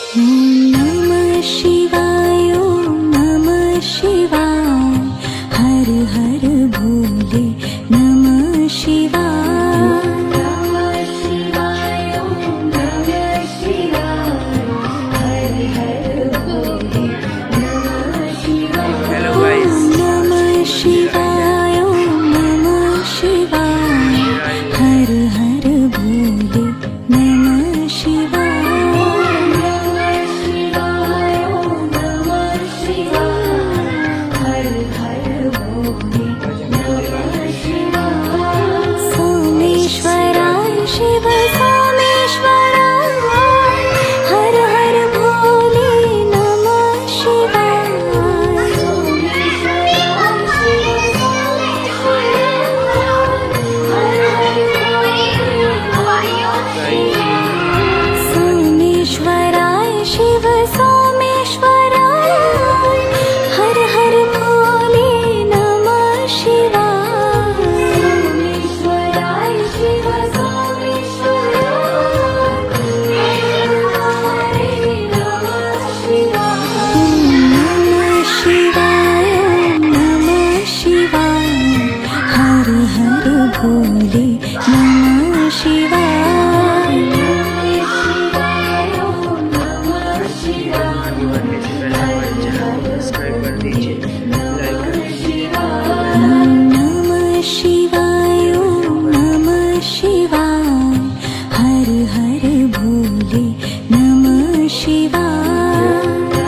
ओम नमः शिवाय, ओम नमः शिवाय, हर हर भोले नमः शिवाय। नमः शिवाय, ओम नमः शिवाय, हर हर भोले नमः शिवाय। हेलो गाइस, ओम नमः शिवाय, ओम नमः शिवाय, हर हर भोले नमः शिवाय। सोमेश्वराय शिव सोमेश्वराय, हर हर भोले नमः शिवाय। सोमेश्वराय शिव सोमेश्वराय, हर हर भोले नमः शिवाय। सोमेश्वराय शिव सोमेश्वराय, हर हर नमः शिवाय। नमः शिवाय, नमः शिवाय, हर हर भोले नमः शिवाय। सब्सक्राइब कर दीजिए, लाइक कर दीजिए। ओम नमः शिवाय, ओम नमः शिवाय, हर हर भोले नमः शिवाय।